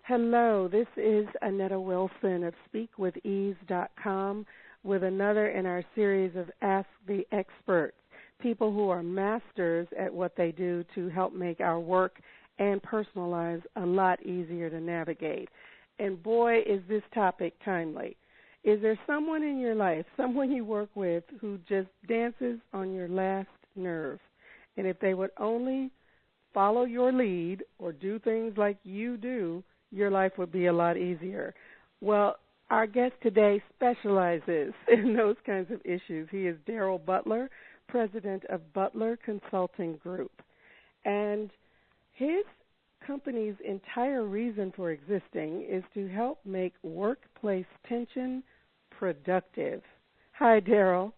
Hello, this is Annetta Wilson of SpeakWithEase.com with another in our series of Ask the Experts, people who are masters at what they do to help make our work and personal lives a lot easier to navigate. And boy, is this topic timely. Is there someone in your life, someone you work with, who just dances on your last nerve? And if they would only follow your lead or do things like you do, your life would be a lot easier. Well, our guest today specializes in those kinds of issues. He is Darrell Butler, president of Butler Consulting Group. And his company's entire reason for existing is to help make workplace tension productive. Hi, Darrell.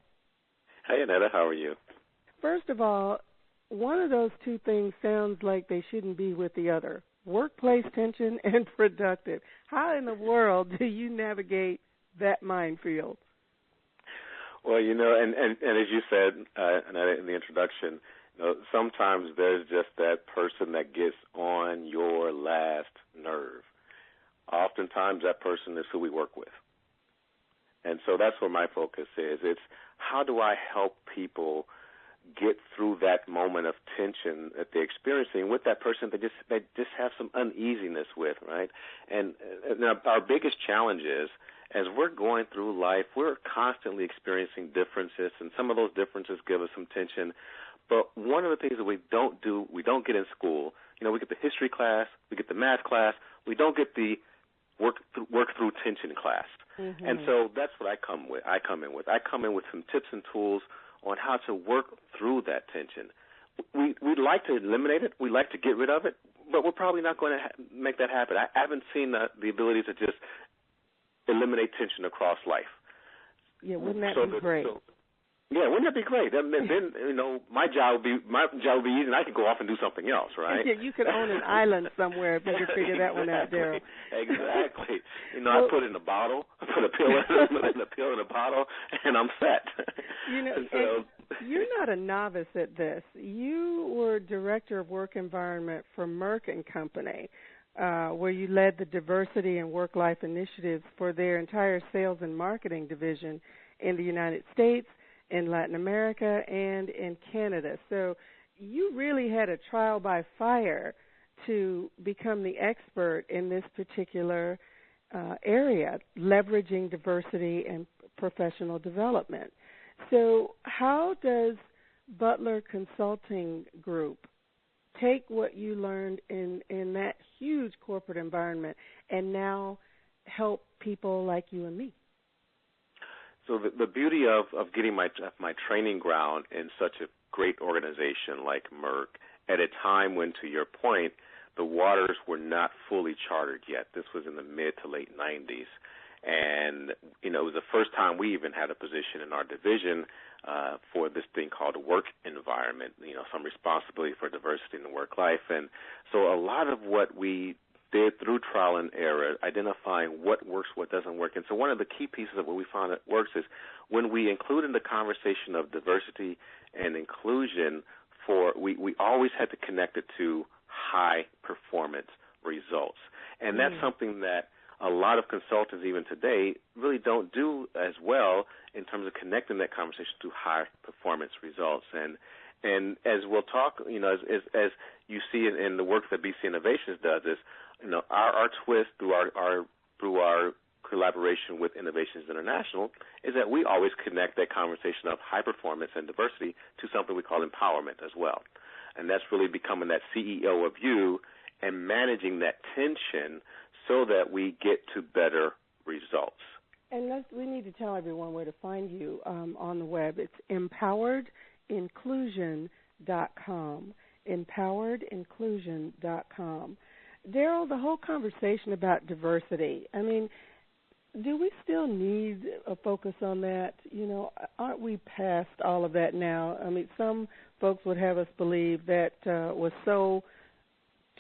Hey, Annetta. How are you? First of all, one of those two things sounds like they shouldn't be with the other. Workplace tension and productive. How in the world do you navigate that minefield? Well, and as you said in the introduction, sometimes there's just that person that gets on your last nerve. Oftentimes that person is who we work with. And so that's where my focus is. It's how do I help people get through that moment of tension that they're experiencing with that person they just have some uneasiness with, right? And our biggest challenge is, as we're going through life, we're constantly experiencing differences, and some of those differences give us some tension. But one of the things that we don't get in school, we get the history class, we get the math class, we don't get the work through tension class. Mm-hmm. And so that's what I come in with some tips and tools on how to work through that tension. We'd like to eliminate it. We'd like to get rid of it, but we're probably not going to make that happen. I haven't seen the ability to just eliminate tension across life. Yeah, wouldn't that be great? Yeah, wouldn't that be great? Then my job would be easy, and I could go off and do something else, right? Yeah, you could own an island somewhere if you could figure that one out, Darrell. Exactly. I put it in a bottle. I put a pill in a bottle, and I'm set. You're not a novice at this. You were director of work environment for Merck and Company, where you led the diversity and work-life initiatives for their entire sales and marketing division in the United States, in Latin America, and in Canada. So you really had a trial by fire to become the expert in this particular area, leveraging diversity and professional development. So how does Butler Consulting Group take what you learned in that huge corporate environment and now help people like you and me? So the beauty of getting my training ground in such a great organization like Merck at a time when, to your point, the waters were not fully charted yet. This was in the mid to late 90s. And, it was the first time we even had a position in our division for this thing called work environment, some responsibility for diversity in the work life. And so a lot of what we did through trial and error, identifying what works, what doesn't work. And so one of the key pieces of what we found that works is when we include in the conversation of diversity and inclusion, we always had to connect it to high performance results. And that's something that a lot of consultants even today really don't do as well in terms of connecting that conversation to high performance results. And as we'll talk, as you see in the work that BC Innovations does is, our twist through our collaboration with Innovations International is that we always connect that conversation of high performance and diversity to something we call empowerment as well. And that's really becoming that CEO of you and managing that tension so that we get to better results. And we need to tell everyone where to find you on the web. It's empowered.inclusion.com, empowered.inclusion.com. Darrell, the whole conversation about diversity, do we still need a focus on that? Aren't we past all of that now? Some folks would have us believe that was so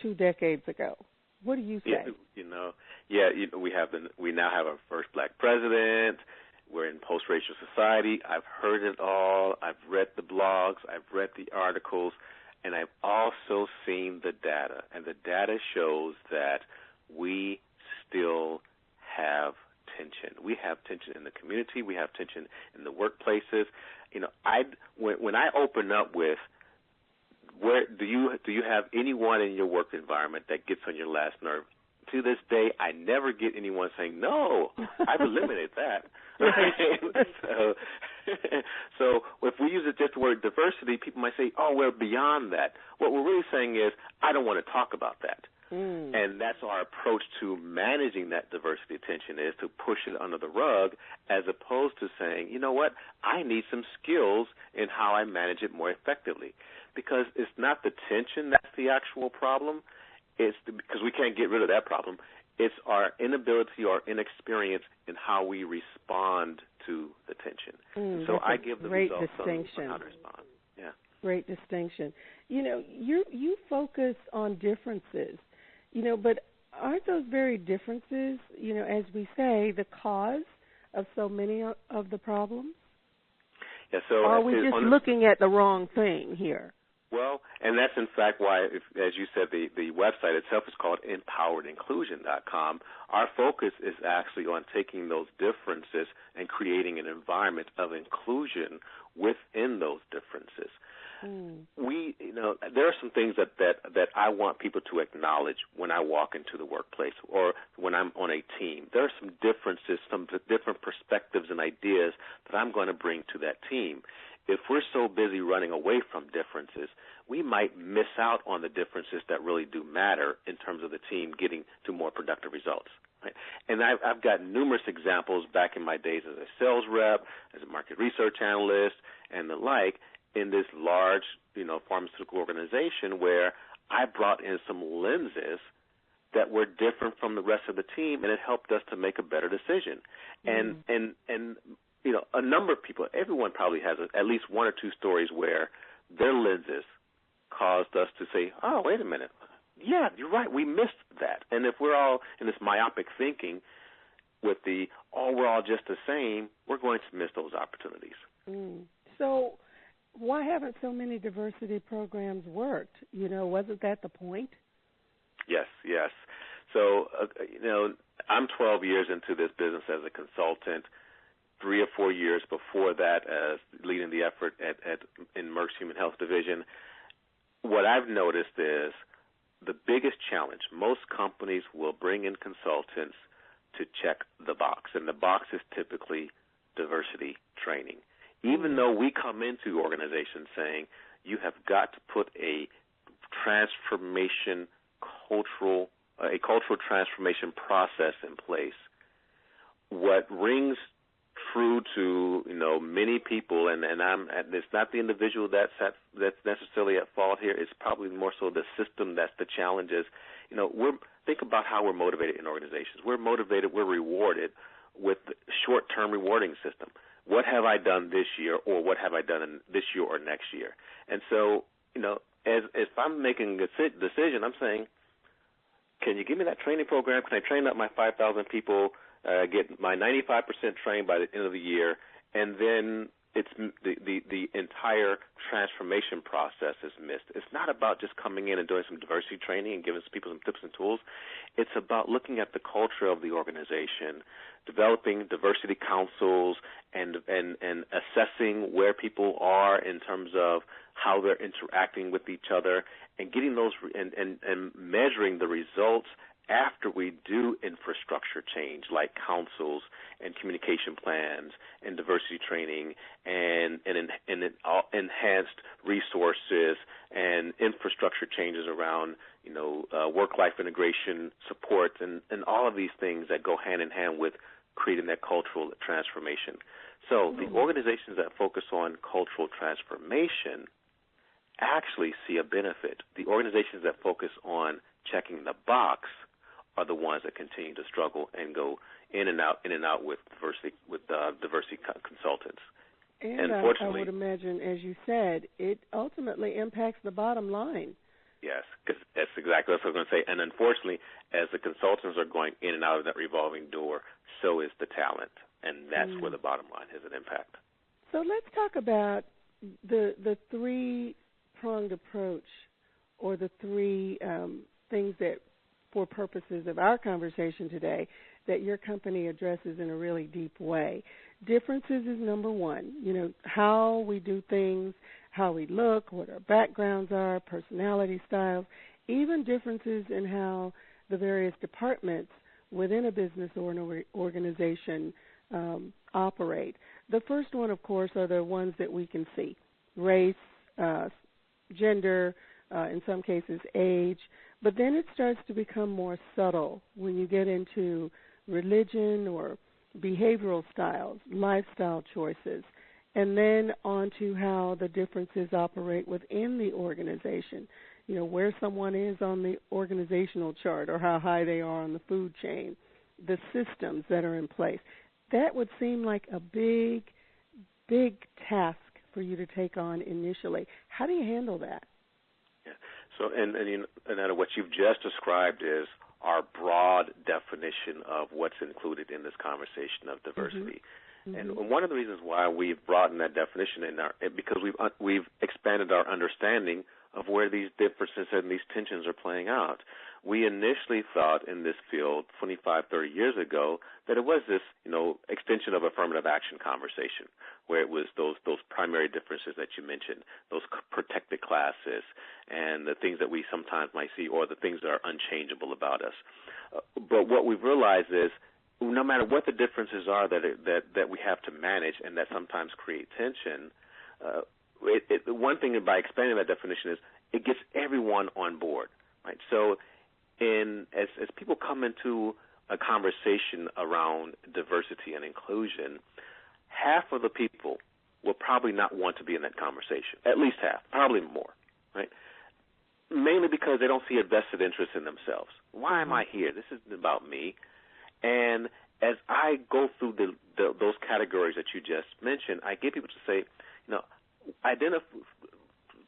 2 decades ago. What do you say? We now have our first black president. We're in post-racial society. I've heard it all. I've read the blogs. I've read the articles. And I've also seen the data, and the data shows that we still have tension. We have tension in the community. We have tension in the workplaces. You know, when I open up with, where do you have anyone in your work environment that gets on your last nerve? To this day, I never get anyone saying, no, I've eliminated that. So if we use just the word diversity, people might say, oh, we're beyond that. What we're really saying is, I don't want to talk about that. And that's our approach to managing that diversity tension, is to push it under the rug, as opposed to saying, you know what, I need some skills in how I manage it more effectively. Because it's not the tension that's the actual problem. It's because we can't get rid of that problem. It's our inability or inexperience in how we respond to the tension. So I give the results on how to respond. Yeah. Great distinction. You know, you focus on differences, you know, but aren't those very differences, you know, as we say, the cause of so many of the problems? Yeah, so or are we just looking at the wrong thing here? Well, and that's in fact why, as you said, the website itself is called empowered-inclusion.com. Our focus is actually on taking those differences and creating an environment of inclusion within those differences. You know, there are some things that I want people to acknowledge when I walk into the workplace or when I'm on a team. There are some differences, some different perspectives and ideas that I'm going to bring to that team. If we're so busy running away from differences, we might miss out on the differences that really do matter in terms of the team getting to more productive results. Right? And I've got numerous examples back in my days as a sales rep, as a market research analyst, and the like, in this large, you know, pharmaceutical organization where I brought in some lenses that were different from the rest of the team, and it helped us to make a better decision. And you know, a number of people, everyone probably has at least one or two stories where their lenses caused us to say, oh, wait a minute. Yeah, you're right. We missed that. And if we're all in this myopic thinking with the, oh, we're all just the same, we're going to miss those opportunities. So why haven't so many diversity programs worked? You know, wasn't that the point? Yes. So, you know, I'm 12 years into this business as a consultant. 3 or 4 years before that as leading the effort in Merck's Human Health Division. What I've noticed is the biggest challenge, most companies will bring in consultants to check the box, and the box is typically diversity training. Even though we come into organizations saying you have got to put a cultural transformation process in place, what rings true to, you know, many people, and it's not the individual that's necessarily at fault here. It's probably more so the system that's the challenge. Is, you know, think about how we're motivated in organizations. We're motivated, we're rewarded with the short-term rewarding system. What have I done this year, or what have I done in this year or next year? And so, you know, as if I'm making a decision, I'm saying, can you give me that training program? Can I train up my 5,000 people? Get my 95% trained by the end of the year, and then it's the entire transformation process is missed. It's not about just coming in and doing some diversity training and giving people some tips and tools. It's about looking at the culture of the organization, developing diversity councils, and assessing where people are in terms of how they're interacting with each other, and getting those and measuring the results after we do infrastructure change, like councils and communication plans and diversity training and enhanced resources and infrastructure changes around, you know, work-life integration support and all of these things that go hand in hand with creating that cultural transformation. So the organizations that focus on cultural transformation actually see a benefit. The organizations that focus on checking the box are the ones that continue to struggle and go in and out with diversity consultants. And unfortunately, I would imagine, as you said, it ultimately impacts the bottom line. Yes, because that's exactly what I was going to say. And unfortunately, as the consultants are going in and out of that revolving door, so is the talent, and that's where the bottom line has an impact. So let's talk about the three-pronged approach, or the three things that for purposes of our conversation today, that your company addresses in a really deep way. Differences is number one. How we do things, how we look, what our backgrounds are, personality styles, even differences in how the various departments within a business or an organization operate. The first one, of course, are the ones that we can see: race, gender, in some cases age. But then it starts to become more subtle when you get into religion or behavioral styles, lifestyle choices, and then on to how the differences operate within the organization. Where someone is on the organizational chart or how high they are on the food chain, the systems that are in place. That would seem like a big, big task for you to take on initially. How do you handle that? Yeah. So, and what you've just described is our broad definition of what's included in this conversation of diversity. Mm-hmm. And one of the reasons why we've broadened that definition because we've expanded our understanding of where these differences and these tensions are playing out. We initially thought in this field 25, 30 years ago that it was this, extension of affirmative action conversation, where it was those primary differences that you mentioned, those protected classes, and the things that we sometimes might see, or the things that are unchangeable about us. But what we've realized is, no matter what the differences are that we have to manage and that sometimes create tension, one thing by expanding that definition is it gets everyone on board, right? So as people come into a conversation around diversity and inclusion, half of the people will probably not want to be in that conversation, at least half, probably more, right? Mainly because they don't see a vested interest in themselves. Why am I here? This isn't about me. And as I go through those categories that you just mentioned, I get people to say,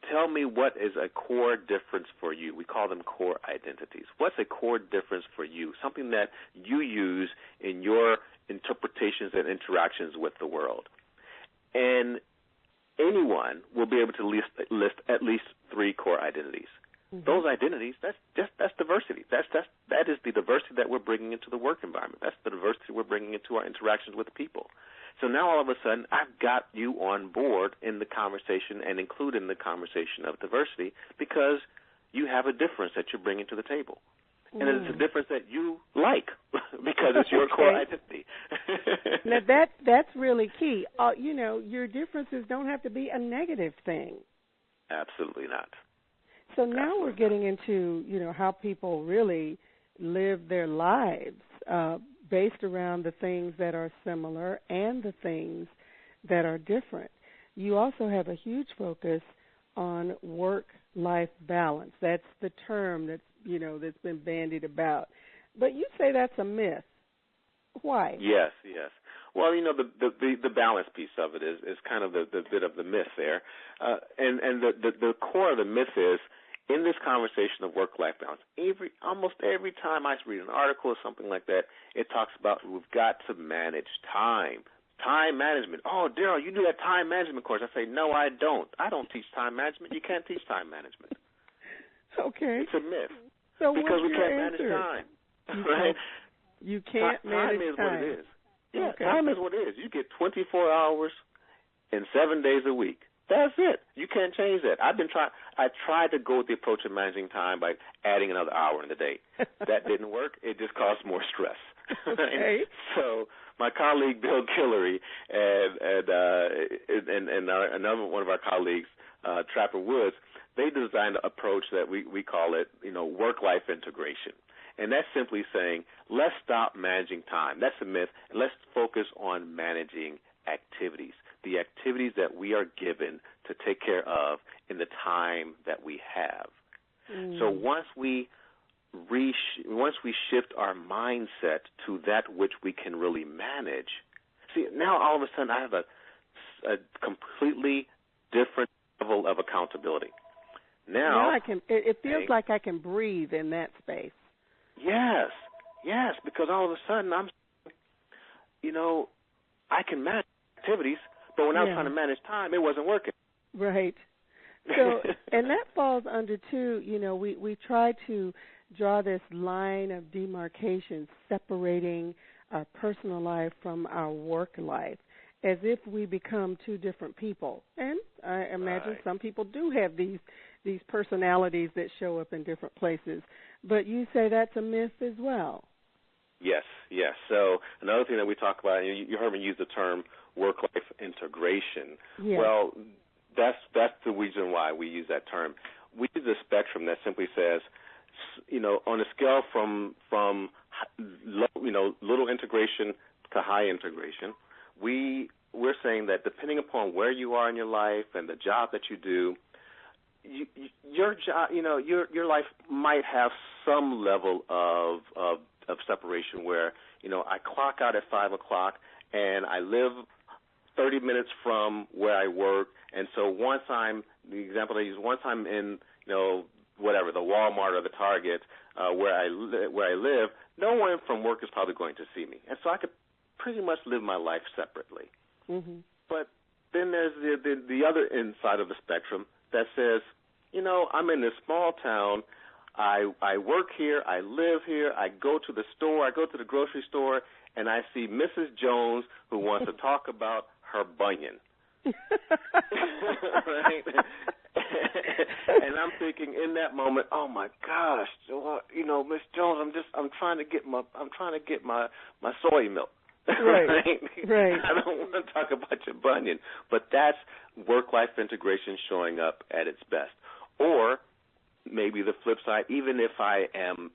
tell me what is a core difference for you. We call them core identities. What's a core difference for you? Something that you use in your interpretations and interactions with the world. And anyone will be able to list at least 3 core identities. Mm-hmm. Those identities, that's diversity. That is the diversity that we're bringing into the work environment. That's the diversity we're bringing into our interactions with people. So now all of a sudden, I've got you on board in the conversation and included in the conversation of diversity because you have a difference that you're bringing to the table. And it's a difference that you like because it's your core identity. Now, that's really key. Your differences don't have to be a negative thing. Absolutely not. So now we're getting into, how people really live their lives based around the things that are similar and the things that are different. You also have a huge focus on work-life balance. That's the term that's been bandied about. But you say that's a myth. Why? Yes. Well, the balance piece of it is kind of the bit of the myth there. And the core of the myth is, in this conversation of work-life balance, almost every time I read an article or something like that, it talks about we've got to manage time. Time management. Oh, Darrell, you do that time management course. I say, no, I don't. I don't teach time management. You can't teach time management. Okay. It's a myth. So because we can't answer? Manage time. Right? You can't manage time. Time is what it is. Yeah, okay. Time is what it is. You get 24 hours and 7 days a week. That's it. You can't change that. I tried to go with the approach of managing time by adding another hour in the day. That didn't work. It just caused more stress. Okay. So my colleague Bill Guillory and another one of our colleagues, Trapper Woods, they designed an approach that we call it, work-life integration. And that's simply saying, let's stop managing time. That's a myth. Let's focus on managing activities, the activities that we are given to take care of in the time that we have. So once we shift our mindset to that which we can really manage, see, now all of a sudden I have a completely different level of accountability. Now it feels like I can breathe in that space. Yes, because all of a sudden I can manage activities, but when I was trying to manage time, it wasn't working. Right. So, and that falls under too, we try to draw this line of demarcation separating our personal life from our work life, as if we become two different people. And I imagine some people do have these personalities that show up in different places. But you say that's a myth as well. Yes. So another thing that we talk about, and you heard me use the term work-life integration. Yes. Well, that's the reason why we use that term. We use a spectrum that simply says, on a scale from little integration to high integration, we're saying that depending upon where you are in your life and the job that you do, your job, your life might have some level of separation where, I clock out at 5 o'clock and I live 30 minutes from where I work, and so the example I use, once I'm in, whatever, the Walmart or the Target where I live, no one from work is probably going to see me, and so I could pretty much live my life separately. Mm-hmm. But then there's the other end side of the spectrum that says, I'm in this small town. I work here. I live here. I go to the store. I go to the grocery store, and I see Mrs. Jones who wants to talk about her bunion. Right? And I'm thinking in that moment, oh my gosh, Miss Jones, I'm trying to get my soy milk. Right. Right. I don't want to talk about your bunion, but that's work-life integration showing up at its best. Or maybe the flip side, even if I am,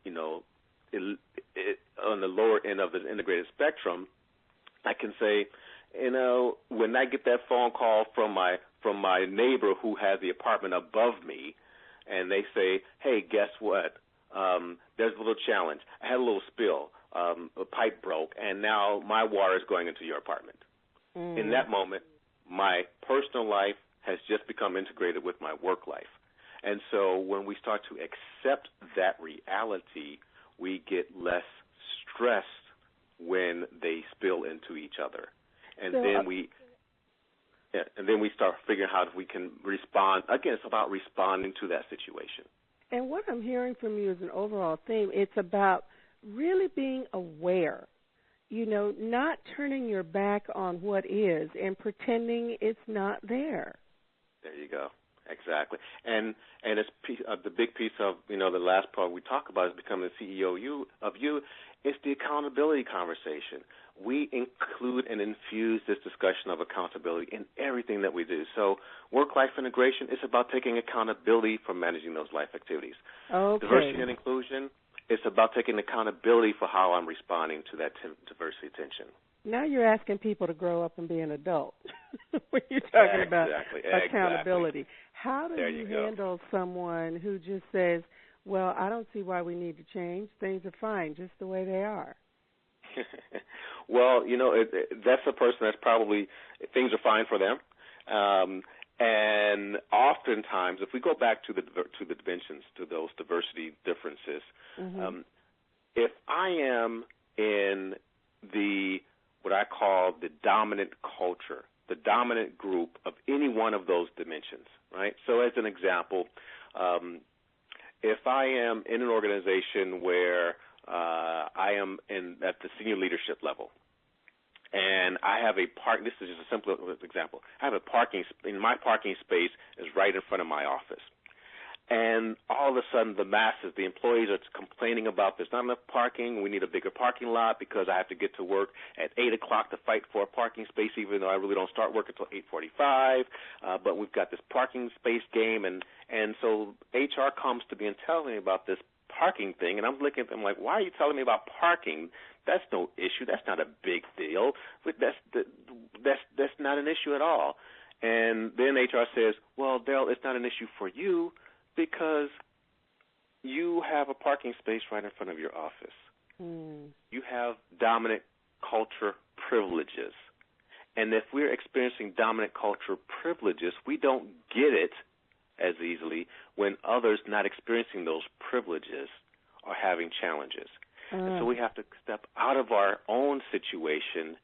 on the lower end of the integrated spectrum, I can say, when I get that phone call from my neighbor who has the apartment above me, and they say, hey, guess what? There's a little challenge. I had a little spill. A pipe broke, and now my water is going into your apartment. Mm. In that moment, my personal life has just become integrated with my work life. And so when we start to accept that reality, we get less stressed when they spill into each other. And then we start figuring out how we can respond. Again, it's about responding to that situation. And what I'm hearing from you is an overall theme. It's about really being aware, not turning your back on what is and pretending it's not there. There you go. Exactly. And it's the big piece of, the last part we talk about is becoming the CEO of you. It's the accountability conversation. We include and infuse this discussion of accountability in everything that we do. So work-life integration is about taking accountability for managing those life activities. Okay. Diversity and inclusion, it's about taking accountability for how I'm responding to that diversity tension. Now you're asking people to grow up and be an adult when you're talking about accountability. Exactly. How do you handle someone who just says, well, I don't see why we need to change. Things are fine just the way they are? Well, that's a person that's probably things are fine for them. And oftentimes, if we go back to the dimensions, to those diversity differences, mm-hmm. If I am in what I call the dominant culture, the dominant group of any one of those dimensions, right? So as an example, if I am in an organization where I am at the senior leadership level, and I have this is just a simple example. I have my parking space is right in front of my office. And all of a sudden the employees are complaining about there's not enough parking, we need a bigger parking lot because I have to get to work at 8 o'clock to fight for a parking space even though I really don't start work until 8:45, but we've got this parking space game, and so HR comes to me and tells me about this parking thing, and I'm looking at them like, why are you telling me about parking? That's no issue. That's not a big deal. That's not an issue at all. And then HR says, well, Darrell, it's not an issue for you because you have a parking space right in front of your office. Mm. You have dominant culture privileges. And if we're experiencing dominant culture privileges, we don't get it as easily when others not experiencing those privileges are having challenges. And so we have to step out of our own situation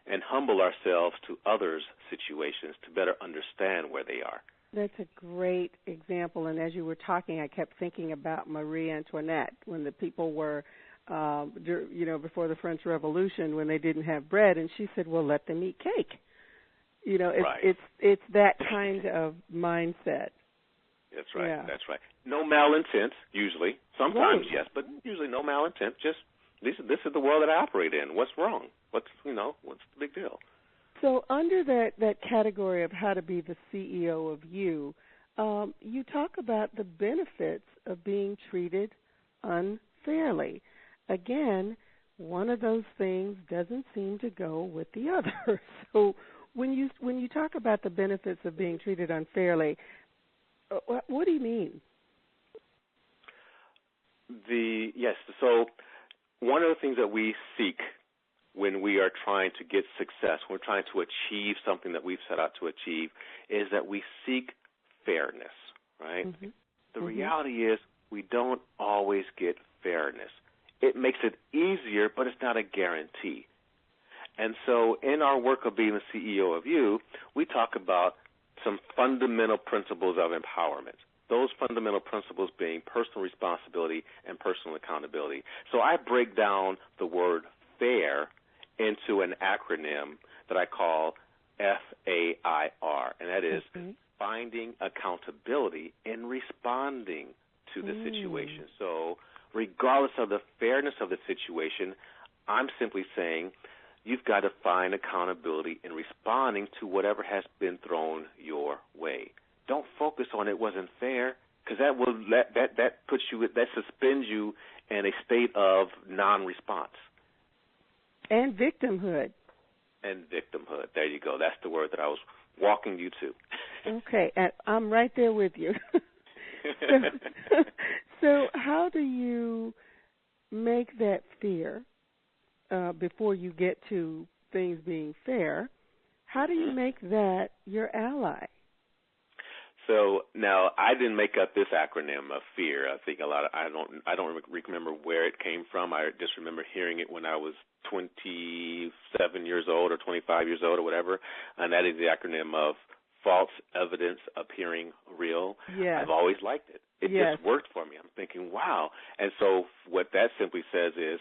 and humble ourselves to others' situations to better understand where they are. That's a great example. And as you were talking, I kept thinking about Marie Antoinette when the people were, before the French Revolution, when they didn't have bread, and she said, "Well, let them eat cake." Right. It's that kind of mindset. That's right. Yeah. That's right. No malintent, usually. Sometimes, Right. yes, but usually no malintent. Just this is the world that I operate in. What's wrong? What's the big deal? So under that category of how to be the CEO of you, you talk about the benefits of being treated unfairly. Again, one of those things doesn't seem to go with the other. So when you talk about the benefits of being treated unfairly, what do you mean? Yes. So one of the things that we seek when we are trying to get success, when we're trying to achieve something that we've set out to achieve, is that we seek fairness, right? Mm-hmm. The reality is we don't always get fairness. It makes it easier, but it's not a guarantee. And so in our work of being the CEO of you, we talk about some fundamental principles of empowerment. Those fundamental principles being personal responsibility and personal accountability. So I break down the word fair into an acronym that I call FAIR, and that is finding accountability in responding to the situation. So regardless of the fairness of the situation, I'm simply saying you've got to find accountability in responding to whatever has been thrown your way. Don't focus on it wasn't fair, because that suspends you in a state of non-response. And victimhood. There you go. That's the word that I was walking you to. Okay, I'm right there with you. So how do you make that fear before you get to things being fair? How do you make that your ally? So now I didn't make up this acronym of fear. I think I don't remember where it came from. I just remember hearing it when I was 27 years old or 25 years old or whatever, and that is the acronym of false evidence appearing real. Yes. I've always liked it. It just worked for me. I'm thinking, wow. And so what that simply says is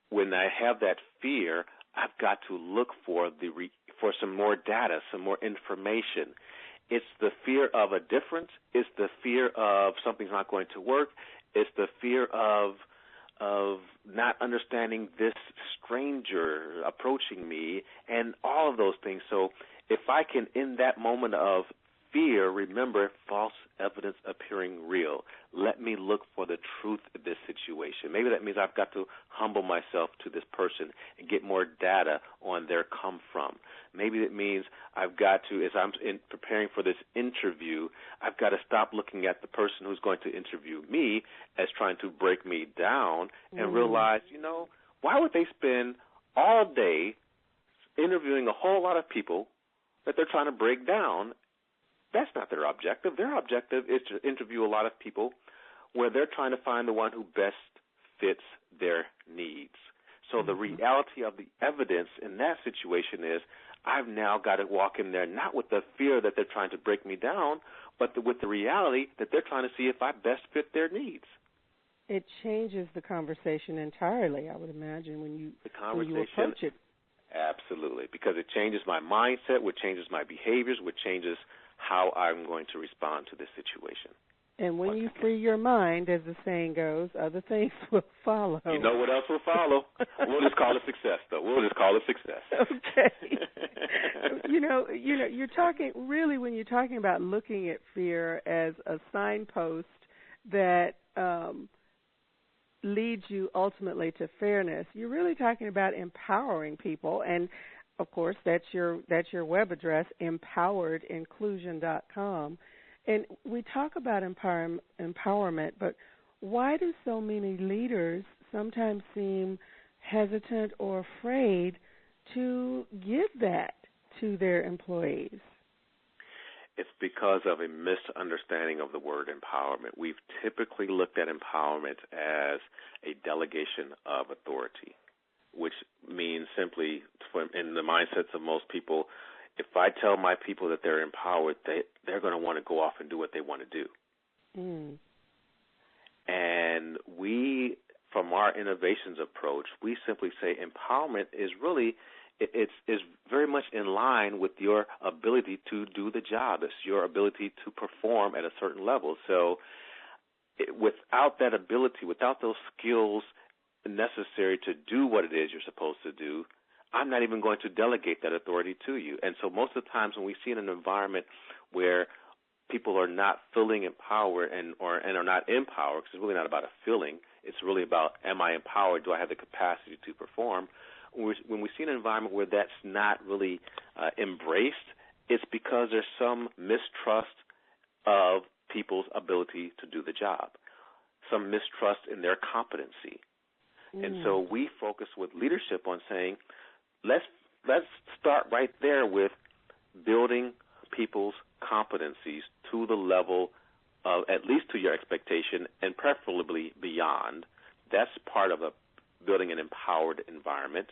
when I have that fear, I've got to look for some more data, some more information. It's the fear of a difference. It's the fear of something's not going to work. It's the fear of not understanding this stranger approaching me and all of those things. So if I can, in that moment of fear, remember false evidence appearing real, let me look for the truth of this situation. Maybe that means I've got to humble myself to this person and get more data on their come from. Maybe it means I've got to, as I'm preparing for this interview, I've got to stop looking at the person who's going to interview me as trying to break me down and realize, why would they spend all day interviewing a whole lot of people that they're trying to break down? That's not their objective. Their objective is to interview a lot of people where they're trying to find the one who best fits their needs. So the reality of the evidence in that situation is I've now got to walk in there not with the fear that they're trying to break me down, but with the reality that they're trying to see if I best fit their needs. It changes the conversation entirely, I would imagine, when you approach it. Absolutely, because it changes my mindset, which changes my behaviors, which changes how I'm going to respond to this situation. And when you free your mind, as the saying goes, other things will follow. You know what else will follow? We'll just call it success, though. We'll just call it success. Okay. You're talking, really, when you're talking about looking at fear as a signpost that leads you ultimately to fairness, you're really talking about empowering people. And, of course, that's your web address, empowered.inclusion.com. And we talk about empowerment, but why do so many leaders sometimes seem hesitant or afraid to give that to their employees? It's because of a misunderstanding of the word empowerment. We've typically looked at empowerment as a delegation of authority, which means simply, in the mindsets of most people, if I tell my people that they're empowered, they're going to want to go off and do what they want to do. Mm. And we, from our innovations approach, we simply say empowerment is really, it's very much in line with your ability to do the job. It's your ability to perform at a certain level. So without that ability, without those skills necessary to do what it is you're supposed to do, I'm not even going to delegate that authority to you. And so most of the times when we see in an environment where people are not feeling empowered and are not empowered, because it's really not about a feeling, it's really about, am I empowered? Do I have the capacity to perform? When we see an environment where that's not really embraced, it's because there's some mistrust of people's ability to do the job, some mistrust in their competency. And so we focus with leadership on saying, let's start right there with building people's competencies to the level of at least to your expectation and preferably beyond. That's part of building an empowered environment.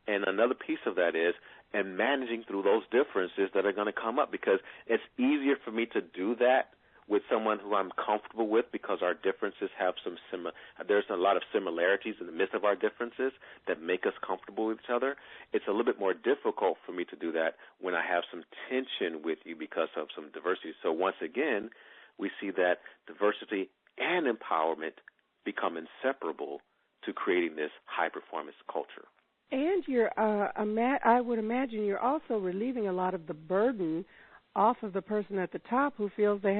And another piece of that is managing through those differences that are going to come up, because it's easier for me to do that with someone who I'm comfortable with, because our differences have there's a lot of similarities in the midst of our differences that make us comfortable with each other. It's a little bit more difficult for me to do that when I have some tension with you because of some diversity. So once again, we see that diversity and empowerment become inseparable to creating this high-performance culture. And I would imagine you're also relieving a lot of the burden off of the person at the top who feels they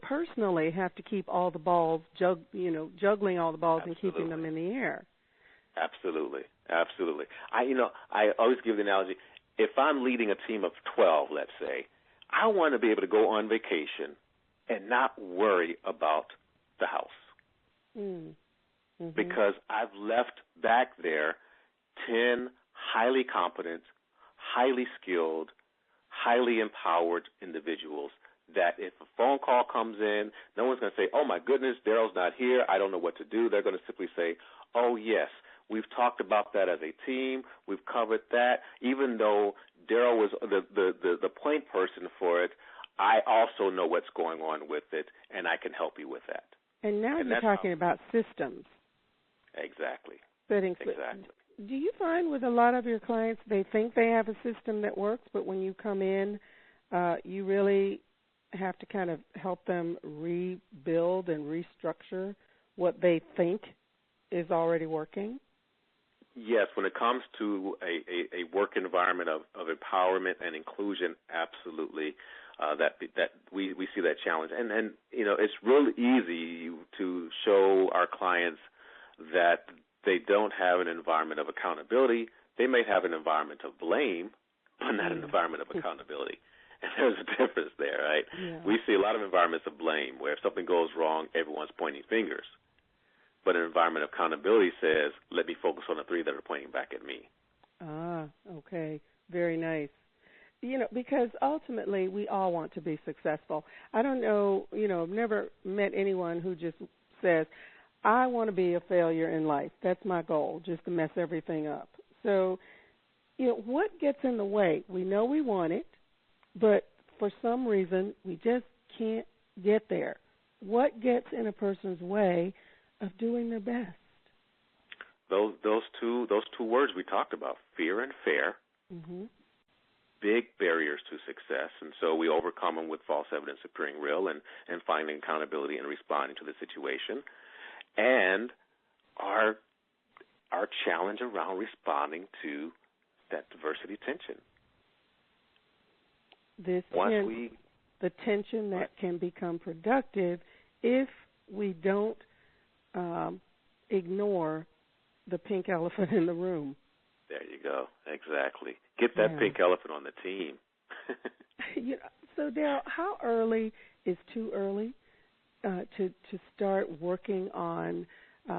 personally have to keep all the balls, juggling all the balls and keeping them in the air. Absolutely. I always give the analogy, if I'm leading a team of 12, let's say, I want to be able to go on vacation and not worry about the house. Mm-hmm. Because I've left back there 10 highly competent, highly skilled, highly empowered individuals that if a phone call comes in, no one's going to say, oh, my goodness, Darrell's not here, I don't know what to do. They're going to simply say, oh, yes, we've talked about that as a team, we've covered that. Even though Darrell was the point person for it, I also know what's going on with it, and I can help you with that. And now you're talking about systems. Exactly. Exactly. Do you find with a lot of your clients, they think they have a system that works, but when you come in, you really have to kind of help them rebuild and restructure what they think is already working? Yes, when it comes to a work environment of empowerment and inclusion, absolutely, that we see that challenge. And it's really easy to show our clients that they don't have an environment of accountability. They may have an environment of blame, but not an environment of accountability. And there's a difference there, right? Yeah. We see a lot of environments of blame where if something goes wrong, everyone's pointing fingers. But an environment of accountability says, let me focus on the three that are pointing back at me. Ah, okay. Very nice. Because ultimately we all want to be successful. I don't know, I've never met anyone who just says, I want to be a failure in life. That's my goal, just to mess everything up. So, what gets in the way? We know we want it, but for some reason we just can't get there. What gets in a person's way of doing their best? Those two words we talked about, fear and fair, big barriers to success, and so we overcome them with false evidence appearing real and finding accountability and responding to the situation. And our challenge around responding to that diversity tension. The tension that can become productive if we don't ignore the pink elephant in the room. There you go. Exactly. Get that pink elephant on the team. So, Darrell, how early is too early to start working on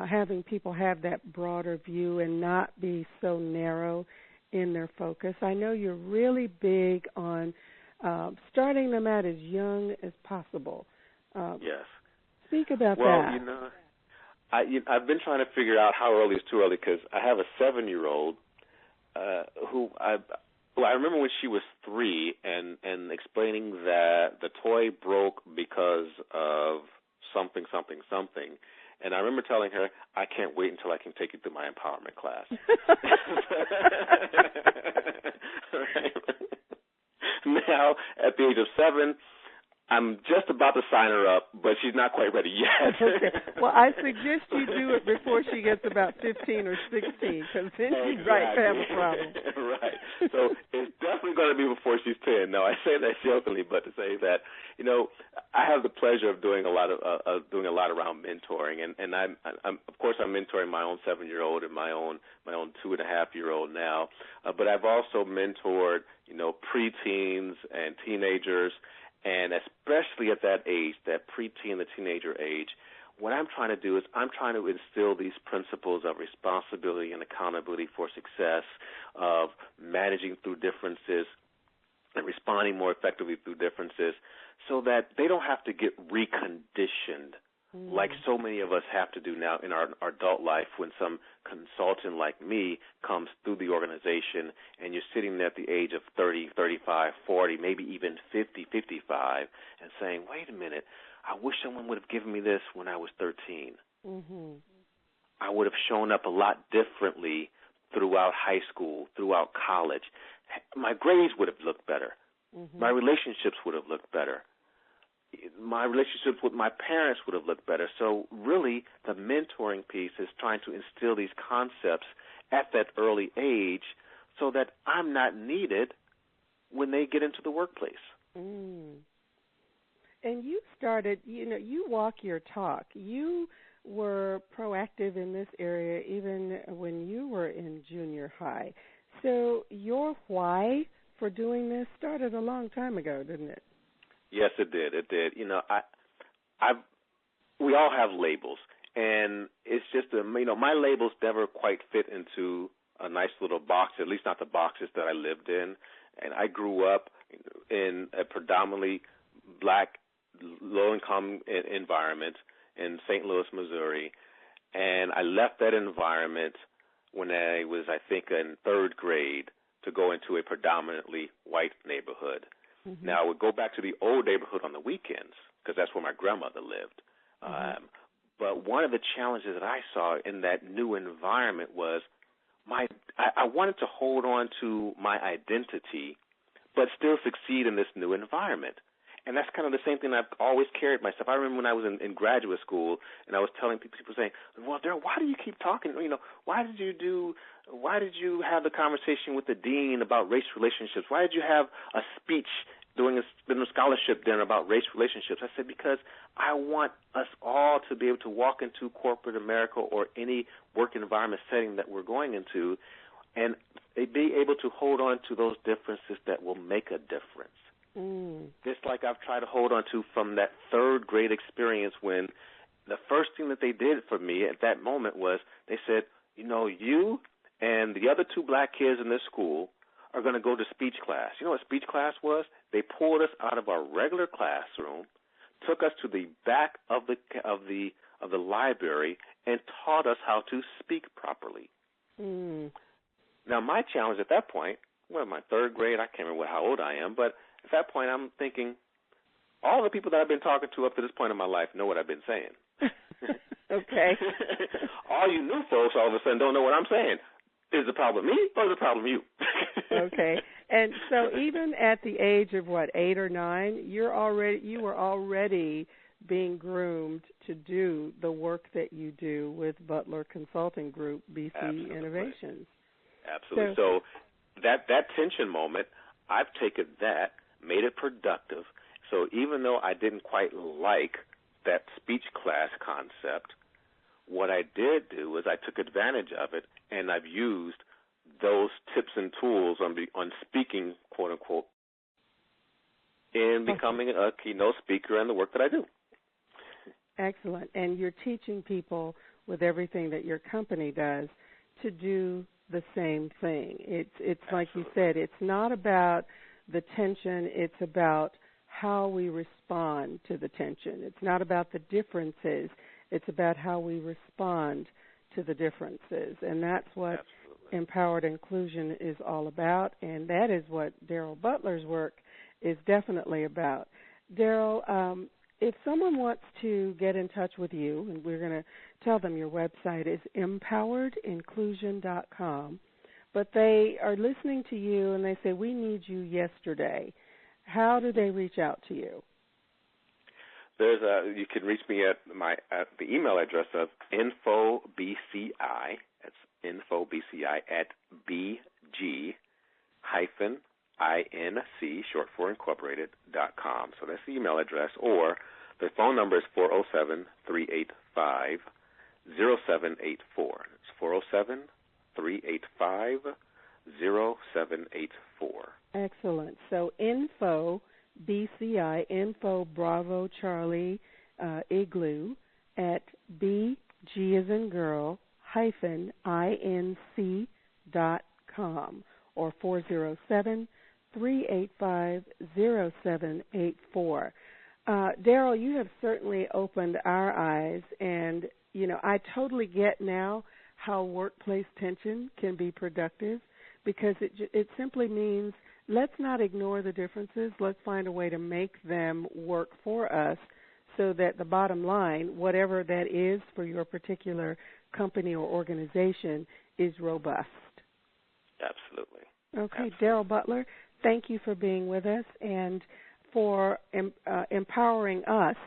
having people have that broader view and not be so narrow in their focus? I know you're really big on starting them out as young as possible. Yes. Speak about that. Well, I've been trying to figure out how early is too early because I have a 7-year-old who Well, I remember when she was 3 and explaining that the toy broke because of something. And I remember telling her, I can't wait until I can take you through my empowerment class. Right. Now, at the age of 7, I'm just about to sign her up, but she's not quite ready yet. Okay. Well, I suggest you do it before she gets about 15 or 16, because then she's right to have a problem. Right. So it's definitely going to be before she's 10. Now, I say that jokingly, but to say that, I have the pleasure of doing a lot around mentoring, and I'm of course I'm mentoring my own 7-year-old and my own 2.5-year-old now, but I've also mentored preteens and teenagers. And especially at that age, that preteen, the teenager age, what I'm trying to do is I'm trying to instill these principles of responsibility and accountability for success, of managing through differences and responding more effectively through differences, so that they don't have to get reconditioned like so many of us have to do now in our adult life when some consultant like me comes through the organization and you're sitting there at the age of 30, 35, 40, maybe even 50, 55, and saying, wait a minute, I wish someone would have given me this when I was 13. Mm-hmm. I would have shown up a lot differently throughout high school, throughout college. My grades would have looked better. Mm-hmm. My relationships would have looked better. My relationships with my parents would have looked better. So really, the mentoring piece is trying to instill these concepts at that early age so that I'm not needed when they get into the workplace. Mm. And you started, you walk your talk. You were proactive in this area even when you were in junior high. So your why for doing this started a long time ago, didn't it? Yes, it did. It did. We all have labels, and it's just my labels never quite fit into a nice little box. At least not the boxes that I lived in. And I grew up in a predominantly black, low-income environment in St. Louis, Missouri, and I left that environment when I was, I think, in 3rd grade to go into a predominantly white neighborhood. Mm-hmm. Now, I would go back to the old neighborhood on the weekends because that's where my grandmother lived. Mm-hmm. But one of the challenges that I saw in that new environment was I wanted to hold on to my identity but still succeed in this new environment. And that's kind of the same thing I've always carried myself. I remember when I was in graduate school and I was telling people saying, well, Darrell, why do you keep talking? Why did you have the conversation with the dean about race relationships? Why did you have a speech during a scholarship dinner about race relationships? I said, because I want us all to be able to walk into corporate America or any work environment setting that we're going into and be able to hold on to those differences that will make a difference. Just like I've tried to hold on to from that 3rd grade experience when the first thing that they did for me at that moment was they said, you and the other 2 black kids in this school are going to go to speech class. You know what speech class was? They pulled us out of our regular classroom, took us to the back of the library, and taught us how to speak properly. Now, my challenge at that point, my 3rd grade, I can't remember how old I am, but at that point, I'm thinking, all the people that I've been talking to up to this point in my life know what I've been saying. Okay. All you new folks all of a sudden don't know what I'm saying. Is the problem me or is the problem you? Okay. And so even at the age of, 8 or 9, you were already being groomed to do the work that you do with Butler Consulting Group, BC Absolutely. Innovations. Absolutely. So that tension moment, I've taken that, made it productive. So even though I didn't quite like that speech class concept, what I did do was I took advantage of it, and I've used those tips and tools on speaking, quote unquote, in becoming a keynote speaker and the work that I do. Excellent. And you're teaching people with everything that your company does to do the same thing. It's like you said, it's not about the tension, it's about how we respond to the tension. It's not about the differences, it's about how we respond to the differences. And that's what empowered inclusion is all about, and that is what Darrell Butler's work is definitely about. Darrell, if someone wants to get in touch with you, and we're going to tell them your website is empowered.inclusion.com, but they are listening to you and they say, we need you yesterday, how do they reach out to you? You can reach me at the email address of infobci. That's infobci at bg-inc, short for incorporated.com. So that's the email address. Or the phone number is 407-385-0784. It's 407-385-0784. Excellent. So info, BCI, info Bravo Charlie Igloo at BG as in girl -inc.com or 407-385-0784. Darrell, you have certainly opened our eyes, and, I totally get now how workplace tension can be productive, because it simply means let's not ignore the differences. Let's find a way to make them work for us so that the bottom line, whatever that is for your particular company or organization, is robust. Absolutely. Okay, Darrell Butler, thank you for being with us and for empowering us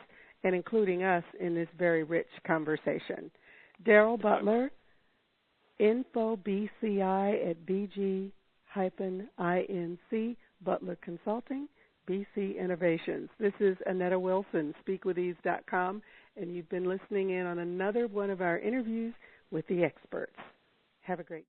and including us in this very rich conversation. Darrell Butler, info BCI at BG-INC, Butler Consulting, BC Innovations. This is Anetta Wilson, speakwithEase.com, and you've been listening in on another one of our interviews with the experts. Have a great day.